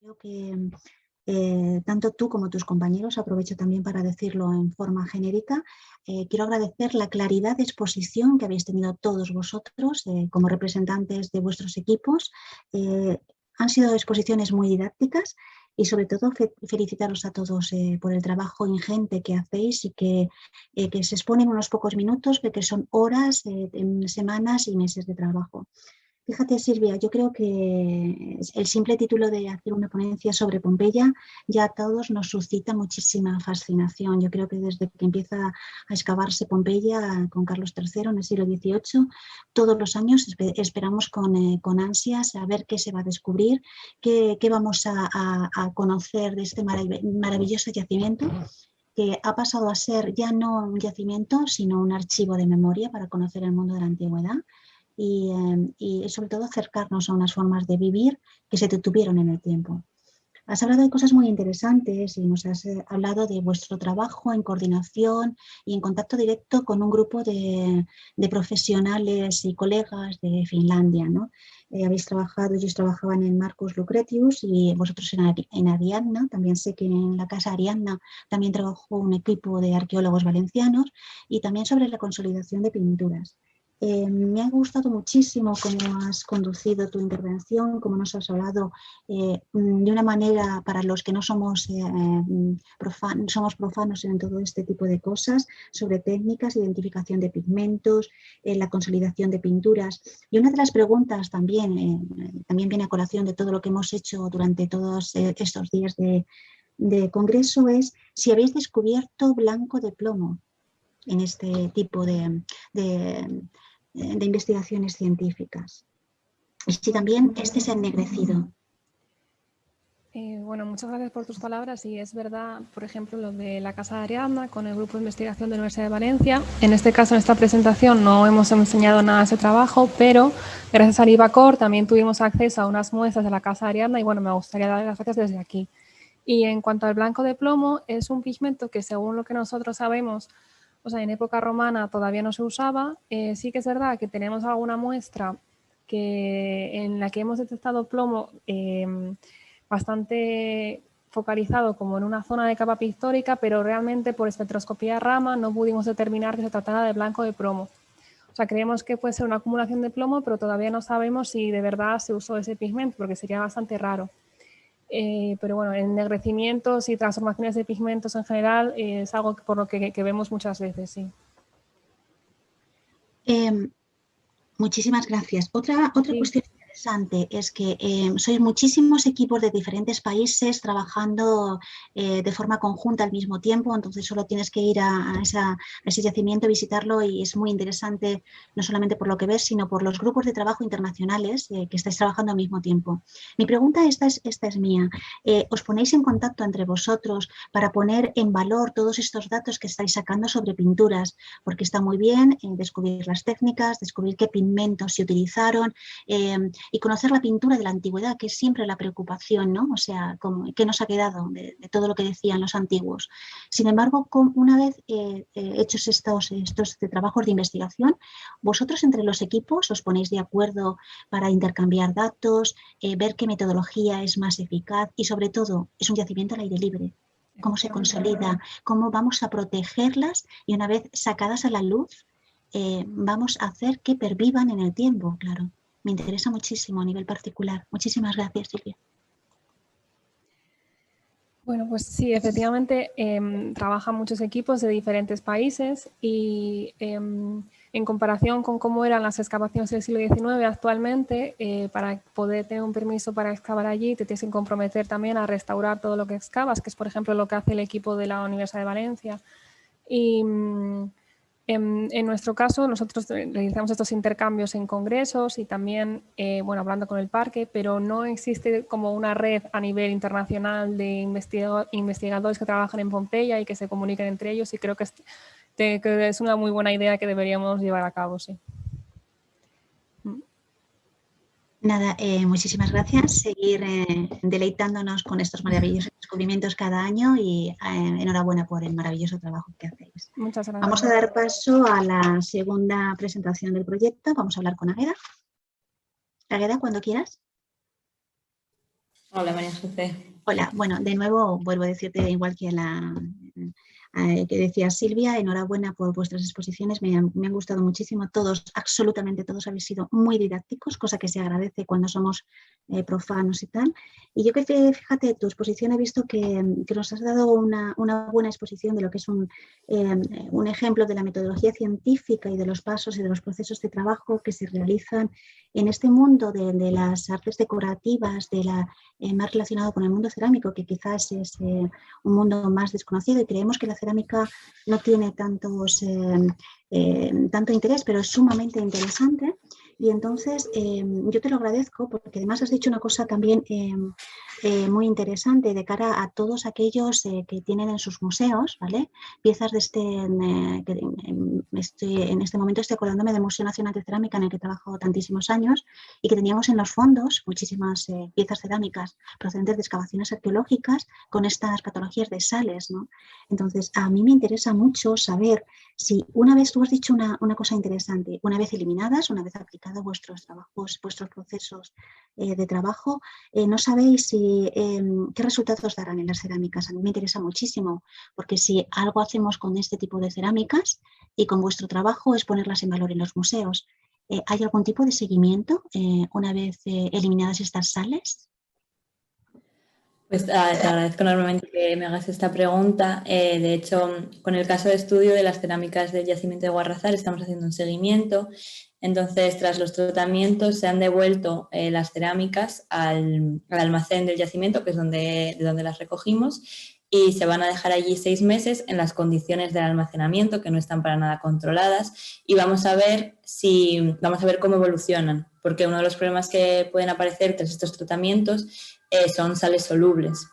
Creo que tanto tú como tus compañeros, aprovecho también para decirlo en forma genérica, quiero agradecer la claridad de exposición que habéis tenido todos vosotros como representantes de vuestros equipos. Han sido exposiciones muy didácticas y sobre todo felicitaros a todos por el trabajo ingente que hacéis y que se expone en unos pocos minutos, pero que son horas, en semanas y meses de trabajo. Fíjate, Silvia, yo creo que el simple título de hacer una ponencia sobre Pompeya ya a todos nos suscita muchísima fascinación. Yo creo que desde que empieza a excavarse Pompeya con Carlos III en el siglo XVIII, todos los años esperamos con ansias a ver qué se va a descubrir, qué vamos a conocer de este maravilloso yacimiento, que ha pasado a ser ya no un yacimiento, sino un archivo de memoria para conocer el mundo de la antigüedad. Y sobre todo acercarnos a unas formas de vivir que se detuvieron en el tiempo. Has hablado de cosas muy interesantes y nos has hablado de vuestro trabajo en coordinación y en contacto directo con un grupo de profesionales y colegas de Finlandia, ¿no? Habéis trabajado, ellos trabajaban en Marcus Lucretius y vosotros en Ariadna. También sé que en la Casa Ariadna también trabajó un equipo de arqueólogos valencianos y también sobre la consolidación de pinturas. Me ha gustado muchísimo cómo has conducido tu intervención, cómo nos has hablado de una manera para los que no somos, somos profanos en todo este tipo de cosas, sobre técnicas, identificación de pigmentos, la consolidación de pinturas. Y una de las preguntas también viene a colación de todo lo que hemos hecho durante todos estos días de congreso es si habéis descubierto blanco de plomo en este tipo de investigaciones científicas. Y si también este es ennegrecido. Bueno, muchas gracias por tus palabras. Y es verdad, por ejemplo, lo de la Casa de Ariadna con el Grupo de Investigación de la Universidad de Valencia. En este caso, en esta presentación no hemos enseñado nada de ese trabajo, pero gracias a Ibacor también tuvimos acceso a unas muestras de la Casa de Ariadna y bueno, me gustaría dar las gracias desde aquí. Y en cuanto al blanco de plomo, es un pigmento que según lo que nosotros sabemos, o sea, en época romana todavía no se usaba. Sí que es verdad que tenemos alguna muestra en la que hemos detectado plomo bastante focalizado como en una zona de capa pictórica, pero realmente por espectroscopía Raman no pudimos determinar que se tratara de blanco de plomo. O sea, creemos que puede ser una acumulación de plomo, pero todavía no sabemos si de verdad se usó ese pigmento, porque sería bastante raro. Pero bueno, ennegrecimientos y transformaciones de pigmentos en general es algo por lo que vemos muchas veces, sí. Muchísimas gracias. Otra cuestión interesante es que sois muchísimos equipos de diferentes países trabajando de forma conjunta al mismo tiempo, entonces solo tienes que ir a ese yacimiento, visitarlo y es muy interesante no solamente por lo que ves, sino por los grupos de trabajo internacionales que estáis trabajando al mismo tiempo. Mi pregunta esta es mía. ¿Os ponéis en contacto entre vosotros para poner en valor todos estos datos que estáis sacando sobre pinturas? Porque está muy bien descubrir las técnicas, descubrir qué pigmentos se utilizaron y conocer la pintura de la antigüedad, que es siempre la preocupación, ¿no? O sea, ¿qué nos ha quedado de todo lo que decían los antiguos? Sin embargo, una vez hechos estos trabajos de investigación, vosotros entre los equipos os ponéis de acuerdo para intercambiar datos, ver qué metodología es más eficaz y sobre todo es un yacimiento al aire libre. Cómo se consolida, cómo vamos a protegerlas y una vez sacadas a la luz, vamos a hacer que pervivan en el tiempo, claro. Me interesa muchísimo a nivel particular. Muchísimas gracias, Silvia. Bueno, pues sí, efectivamente trabajan muchos equipos de diferentes países y en comparación con cómo eran las excavaciones del siglo XIX actualmente, para poder tener un permiso para excavar allí te tienes que comprometer también a restaurar todo lo que excavas, que es por ejemplo lo que hace el equipo de la Universidad de Valencia. Y en nuestro caso, nosotros realizamos estos intercambios en congresos y también, bueno, hablando con el parque, pero no existe como una red a nivel internacional de investigadores que trabajan en Pompeya y que se comunican entre ellos y creo que es una muy buena idea que deberíamos llevar a cabo, sí. Nada, muchísimas gracias. Seguir deleitándonos con estos maravillosos descubrimientos cada año y enhorabuena por el maravilloso trabajo que hacéis. Muchas gracias. Vamos a dar paso a la segunda presentación del proyecto. Vamos a hablar con Águeda. Águeda, cuando quieras. Hola, María José. Hola, bueno, de nuevo vuelvo a decirte igual que que decía Silvia, enhorabuena por vuestras exposiciones, me han gustado muchísimo, todos, absolutamente todos habéis sido muy didácticos, cosa que se agradece cuando somos profanos y tal. Y yo que fíjate, tu exposición he visto que nos has dado una buena exposición de lo que es un ejemplo de la metodología científica y de los pasos y de los procesos de trabajo que se realizan en este mundo de las artes decorativas, más relacionado con el mundo cerámico, que quizás es un mundo más desconocido y creemos que la cerámica no tiene tanto interés, pero es sumamente interesante. Y entonces yo te lo agradezco porque además has dicho una cosa también muy interesante de cara a todos aquellos que tienen en sus museos, ¿vale? Piezas de en este momento estoy acordándome del Museo Nacional de Cerámica en el que he trabajado tantísimos años y que teníamos en los fondos muchísimas piezas cerámicas procedentes de excavaciones arqueológicas con estas patologías de sales, ¿no? Entonces, a mí me interesa mucho saber si una vez, tú has dicho una cosa interesante, una vez eliminadas, una vez aplicados vuestros trabajos, vuestros procesos de trabajo, no sabéis qué resultados darán en las cerámicas. A mí me interesa muchísimo, porque si algo hacemos con este tipo de cerámicas y con vuestro trabajo es ponerlas en valor en los museos. ¿Hay algún tipo de seguimiento una vez eliminadas estas sales? Pues te agradezco enormemente que me hagas esta pregunta. De hecho, con el caso de estudio de las cerámicas del yacimiento de Guarrazar estamos haciendo un seguimiento. Entonces, tras los tratamientos se han devuelto las cerámicas al almacén del yacimiento, que es de donde las recogimos, y se van a dejar allí 6 meses en las condiciones del almacenamiento, que no están para nada controladas, y vamos a ver cómo evolucionan, porque uno de los problemas que pueden aparecer tras estos tratamientos son sales solubles,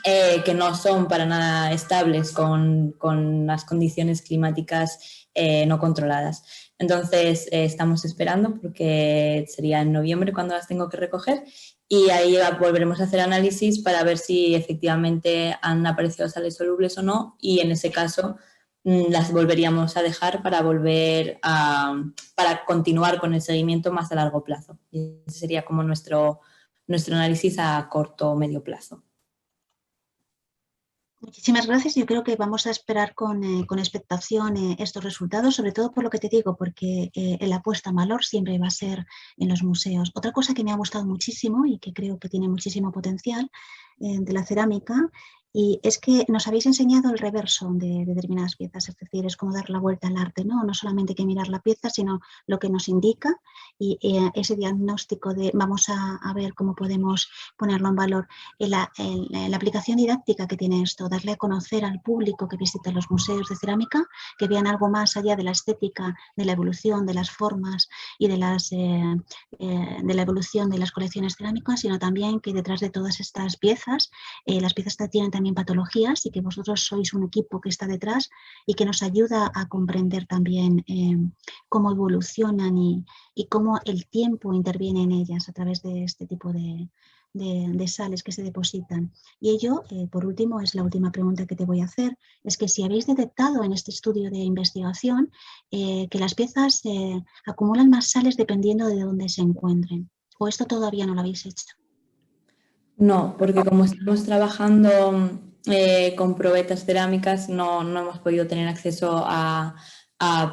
que no son para nada estables con las condiciones climáticas no controladas. Entonces, estamos esperando porque sería en noviembre cuando las tengo que recoger y ahí volveremos a hacer análisis para ver si efectivamente han aparecido sales solubles o no y en ese caso las volveríamos a dejar para para continuar con el seguimiento más a largo plazo. Y ese sería como nuestro análisis a corto o medio plazo. Muchísimas gracias. Yo creo que vamos a esperar con expectación estos resultados, sobre todo por lo que te digo, porque la apuesta en valor siempre va a ser en los museos. Otra cosa que me ha gustado muchísimo y que creo que tiene muchísimo potencial de la cerámica y es que nos habéis enseñado el reverso de determinadas piezas, es decir, es como dar la vuelta al arte, ¿no? No solamente hay que mirar la pieza, sino lo que nos indica y ese diagnóstico de vamos a ver cómo podemos ponerlo en valor. La aplicación didáctica que tiene esto, darle a conocer al público que visita los museos de cerámica, que vean algo más allá de la estética, de la evolución, de las formas y de la evolución de las colecciones cerámicas, sino también que detrás de todas estas piezas, las piezas tienen también patologías y que vosotros sois un equipo que está detrás y que nos ayuda a comprender también cómo evolucionan y cómo el tiempo interviene en ellas a través de este tipo de sales que se depositan. Y ello, por último, es la última pregunta que te voy a hacer, es que si habéis detectado en este estudio de investigación que las piezas acumulan más sales dependiendo de dónde se encuentren, o esto todavía no lo habéis hecho. No, porque como estamos trabajando con probetas cerámicas, no hemos podido tener acceso a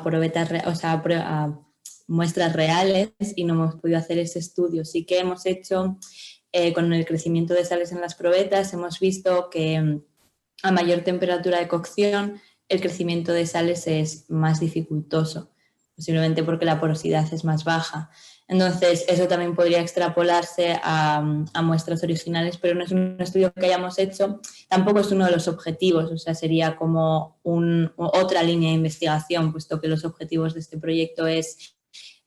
probetas, a muestras reales y no hemos podido hacer ese estudio. Sí que hemos hecho, con el crecimiento de sales en las probetas, hemos visto que a mayor temperatura de cocción el crecimiento de sales es más dificultoso, posiblemente porque la porosidad es más baja. Entonces, eso también podría extrapolarse a muestras originales, pero no es un estudio que hayamos hecho, tampoco es uno de los objetivos, o sea, sería como otra línea de investigación, puesto que los objetivos de este proyecto es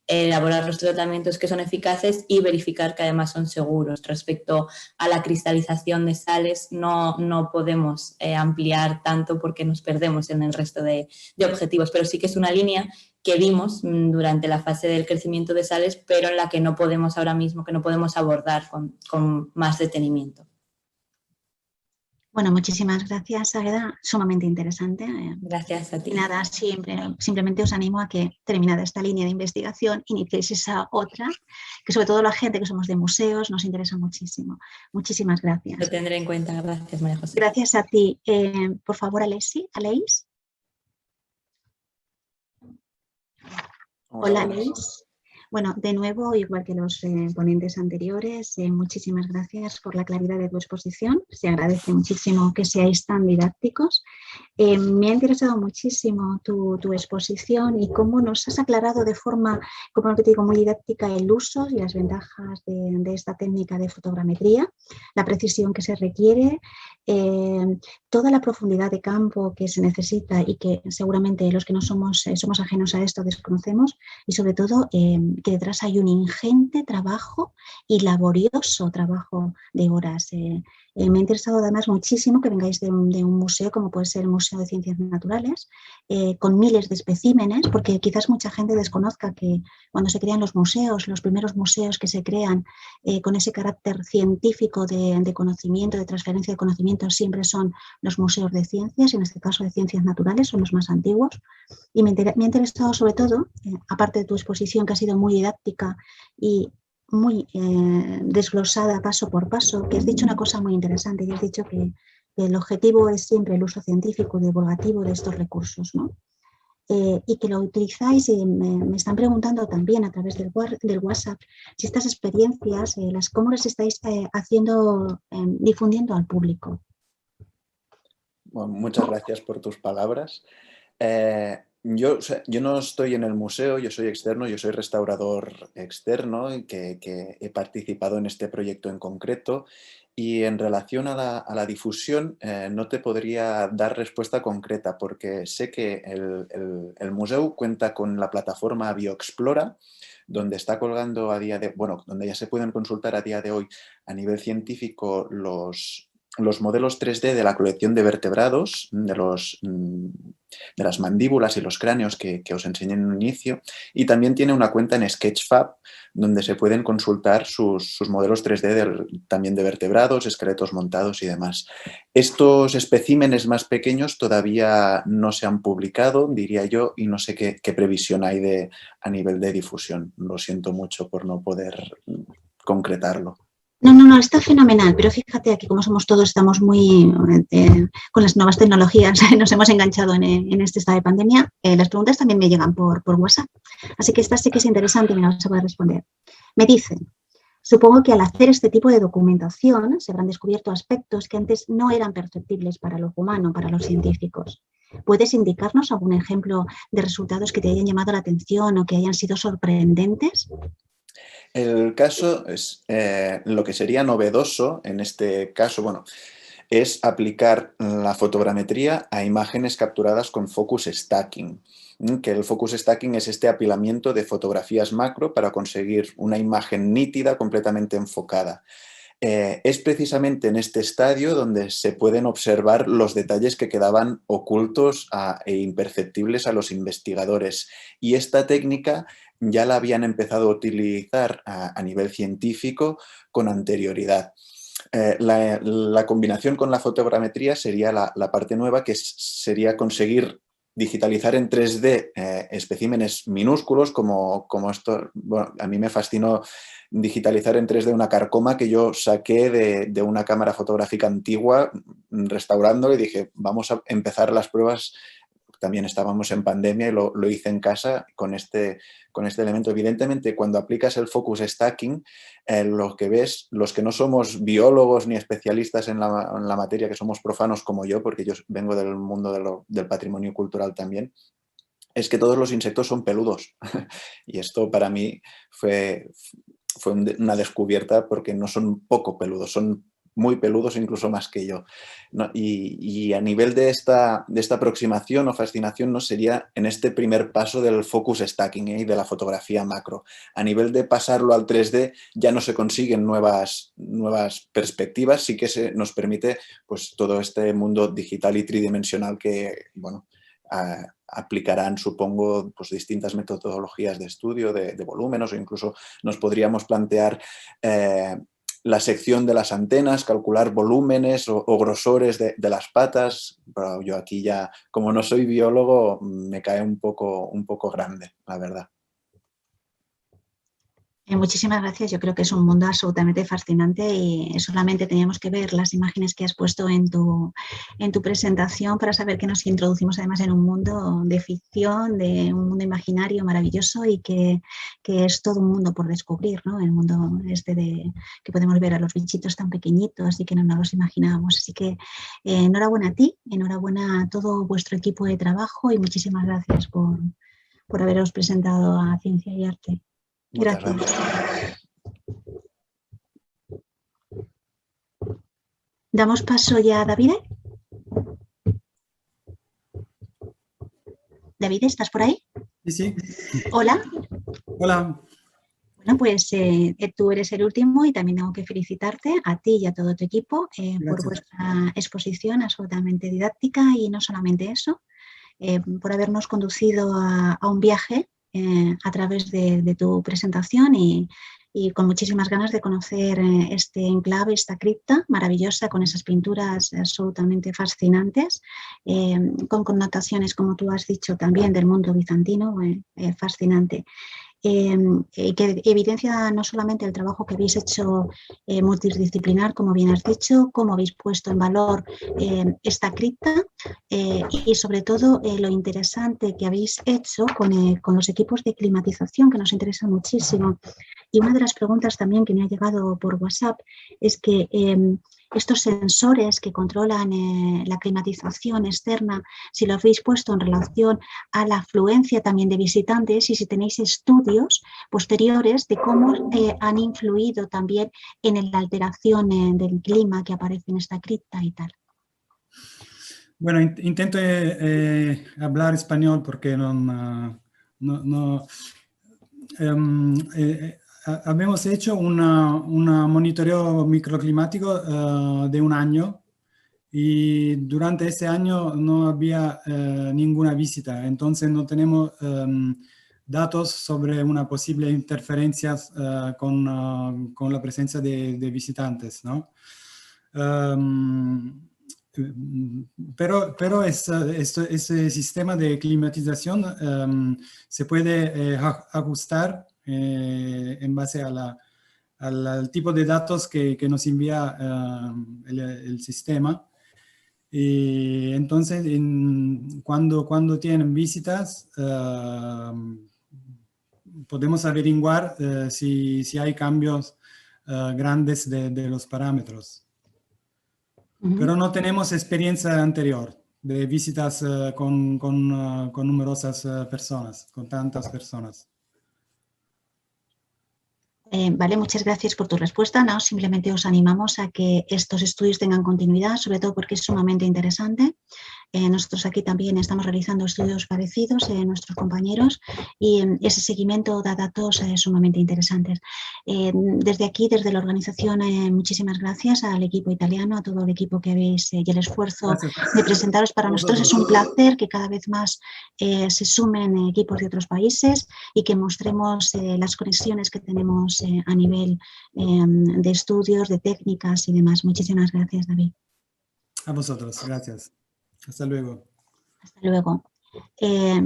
elaborar los tratamientos que son eficaces y verificar que además son seguros. Respecto a la cristalización de sales, no podemos ampliar tanto porque nos perdemos en el resto de objetivos, pero sí que es una línea que vimos durante la fase del crecimiento de sales, pero en la que no podemos ahora mismo, que no podemos abordar con más detenimiento. Bueno, muchísimas gracias, Agueda. Sumamente interesante. Gracias a Y ti. nada, simplemente os animo a que, terminada esta línea de investigación, iniciéis esa otra, que sobre todo la gente que somos de museos nos interesa muchísimo. Muchísimas Lo gracias. tendré en cuenta. Gracias, María José. Gracias a ti. Por favor, Aleix. Hola, Aleix. Bueno, de nuevo, igual que los ponentes anteriores, muchísimas gracias por la claridad de tu exposición. Se agradece muchísimo que seáis tan didácticos. Me ha interesado muchísimo tu exposición y cómo nos has aclarado de forma, como te digo, muy didáctica el uso y las ventajas de esta técnica de fotogrametría, la precisión que se requiere, toda la profundidad de campo que se necesita y que seguramente los que no somos ajenos a esto desconocemos, y sobre todo que detrás hay un ingente trabajo y laborioso trabajo de horas. Me ha interesado además muchísimo que vengáis de un museo como puede ser el Museo de Ciencias Naturales, con miles de especímenes, porque quizás mucha gente desconozca que cuando se crean los museos, los primeros museos que se crean con ese carácter científico de conocimiento, de transferencia de conocimiento, siempre son los museos de ciencias, y en este caso de ciencias naturales, son los más antiguos. Y me ha interesado sobre todo, aparte de tu exposición que ha sido muy didáctica y muy desglosada paso por paso, que has dicho una cosa muy interesante y has dicho que el objetivo es siempre el uso científico y divulgativo de estos recursos, ¿no? Y que lo utilizáis, y me están preguntando también a través del WhatsApp si estas experiencias, cómo las estáis difundiendo al público. Bueno, muchas gracias por tus palabras. Yo no estoy en el museo, yo soy externo, yo soy restaurador externo y que he participado en este proyecto en concreto, y en relación a la difusión no te podría dar respuesta concreta porque sé que el museo cuenta con la plataforma Bioexplora, donde está colgando a día de, bueno, donde ya se pueden consultar a día de hoy a nivel científico los modelos 3D de la colección de vertebrados, de las mandíbulas y los cráneos que os enseñé en un inicio, y también tiene una cuenta en Sketchfab donde se pueden consultar sus modelos 3D también de vertebrados, esqueletos montados y demás. Estos especímenes más pequeños todavía no se han publicado, diría yo, y no sé qué previsión hay a nivel de difusión. Lo siento mucho por no poder concretarlo. No, está fenomenal, pero fíjate aquí como somos todos, estamos muy con las nuevas tecnologías, nos hemos enganchado en este estado de pandemia. Las preguntas también me llegan por WhatsApp, así que esta sí que es interesante y me la vas a poder responder. Me dicen, supongo que al hacer este tipo de documentación se habrán descubierto aspectos que antes no eran perceptibles para los humanos, para los científicos. ¿Puedes indicarnos algún ejemplo de resultados que te hayan llamado la atención o que hayan sido sorprendentes? El caso es, lo que sería novedoso en este caso, bueno, es aplicar la fotogrametría a imágenes capturadas con focus stacking, que el focus stacking es este apilamiento de fotografías macro para conseguir una imagen nítida, completamente enfocada. Es precisamente en este estadio donde se pueden observar los detalles que quedaban ocultos e imperceptibles a los investigadores. Y esta técnica ya la habían empezado a utilizar a nivel científico con anterioridad. La combinación con la fotogrametría sería la parte nueva, que sería conseguir digitalizar en 3D especímenes minúsculos como esto. Bueno, a mí me fascinó digitalizar en 3D una carcoma que yo saqué de una cámara fotográfica antigua restaurando, y dije, vamos a empezar las pruebas. También estábamos en pandemia y lo hice en casa con este elemento. Evidentemente, cuando aplicas el focus stacking, lo que ves, los que no somos biólogos ni especialistas en la materia, que somos profanos como yo, porque yo vengo del mundo del patrimonio cultural también, es que todos los insectos son peludos. Y esto para mí fue una descubierta, porque no son poco peludos, son muy peludos, incluso más que yo, ¿no? Y a nivel de esta aproximación o fascinación, ¿no? Sería en este primer paso del focus stacking y de la fotografía macro. A nivel de pasarlo al 3D ya no se consiguen nuevas perspectivas, sí que nos permite pues todo este mundo digital y tridimensional que, bueno, aplicarán, supongo, pues distintas metodologías de estudio de volúmenes, o incluso nos podríamos plantear la sección de las antenas, calcular volúmenes o grosores de las patas. Pero yo aquí ya, como no soy biólogo, me cae un poco grande, la verdad. Muchísimas gracias. Yo creo que es un mundo absolutamente fascinante y solamente teníamos que ver las imágenes que has puesto en tu presentación para saber que nos introducimos además en un mundo de ficción, de un mundo imaginario maravilloso y que es todo un mundo por descubrir, ¿no? El mundo que podemos ver a los bichitos tan pequeñitos y que no nos los imaginábamos. Así que enhorabuena a ti, enhorabuena a todo vuestro equipo de trabajo y muchísimas gracias por haberos presentado a Ciencia y Arte. Gracias. Damos paso ya a David. David, ¿estás por ahí? Sí. Hola. Hola. Bueno, pues tú eres el último y también tengo que felicitarte a ti y a todo tu equipo por vuestra exposición absolutamente didáctica y no solamente eso, por habernos conducido a un viaje a través de tu presentación y con muchísimas ganas de conocer este enclave, esta cripta maravillosa con esas pinturas absolutamente fascinantes, con connotaciones, como tú has dicho, también del mundo bizantino, fascinante. Que evidencia no solamente el trabajo que habéis hecho multidisciplinar, como bien has dicho, cómo habéis puesto en valor esta cripta y sobre todo lo interesante que habéis hecho con los equipos de climatización, que nos interesa muchísimo. Y una de las preguntas también que me ha llegado por WhatsApp es que estos sensores que controlan la climatización externa, si lo habéis puesto en relación a la afluencia también de visitantes y si tenéis estudios posteriores de cómo han influido también en la alteración del clima que aparece en esta cripta y tal. Bueno, intento hablar español porque habíamos hecho un monitoreo microclimático de un año y durante ese año no había ninguna visita, entonces no tenemos datos sobre una posible interferencia con la presencia de visitantes, ¿no? Pero ese sistema de climatización se puede ajustar en base al tipo de datos que nos envía el sistema. Y entonces, cuando tienen visitas, podemos averiguar si hay cambios grandes de los parámetros. Pero no tenemos experiencia anterior de visitas con numerosas personas, con tantas personas. Vale, muchas gracias por tu respuesta. No, simplemente os animamos a que estos estudios tengan continuidad, sobre todo porque es sumamente interesante. Nosotros aquí también estamos realizando estudios parecidos, nuestros compañeros, y ese seguimiento da datos sumamente interesantes. Desde aquí, desde la organización, muchísimas gracias al equipo italiano, a todo el equipo que habéis y el esfuerzo de presentaros. Para nosotros es un placer que cada vez más se sumen equipos de otros países y que mostremos las conexiones que tenemos a nivel de estudios, de técnicas y demás. Muchísimas gracias, David. A vosotros, gracias. Hasta luego. Hasta luego.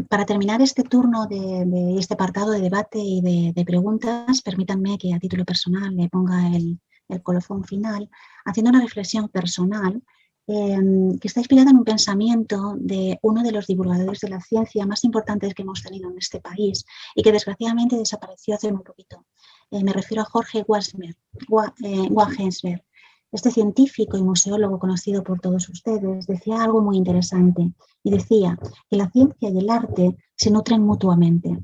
Para terminar este turno de este apartado de debate y de preguntas, permítanme que a título personal le ponga el colofón final, haciendo una reflexión personal que está inspirada en un pensamiento de uno de los divulgadores de la ciencia más importantes que hemos tenido en este país y que desgraciadamente desapareció hace muy poquito. Me refiero a Jorge Wagensberg. Este científico y museólogo conocido por todos ustedes decía algo muy interesante y decía que la ciencia y el arte se nutren mutuamente,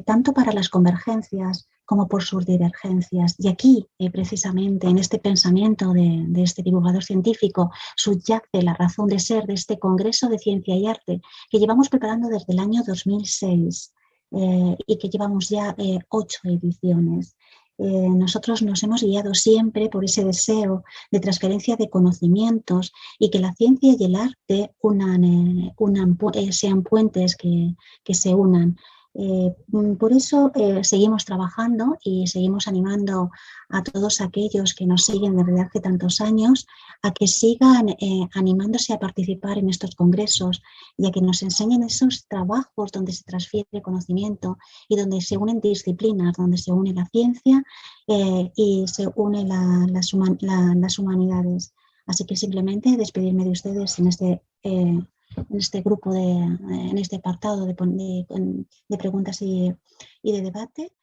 tanto para las convergencias como por sus divergencias. Y aquí, precisamente, en este pensamiento de este divulgador científico, subyace la razón de ser de este Congreso de Ciencia y Arte que llevamos preparando desde el año 2006 y que llevamos ya 8 ediciones. Nosotros nos hemos guiado siempre por ese deseo de transferencia de conocimientos y que la ciencia y el arte sean puentes que se unan. Por eso seguimos trabajando y seguimos animando a todos aquellos que nos siguen desde hace tantos años a que sigan animándose a participar en estos congresos y a que nos enseñen esos trabajos donde se transfiere conocimiento y donde se unen disciplinas, donde se une la ciencia y se unen las humanidades. Así que simplemente despedirme de ustedes en este grupo, en este apartado de preguntas y de debate.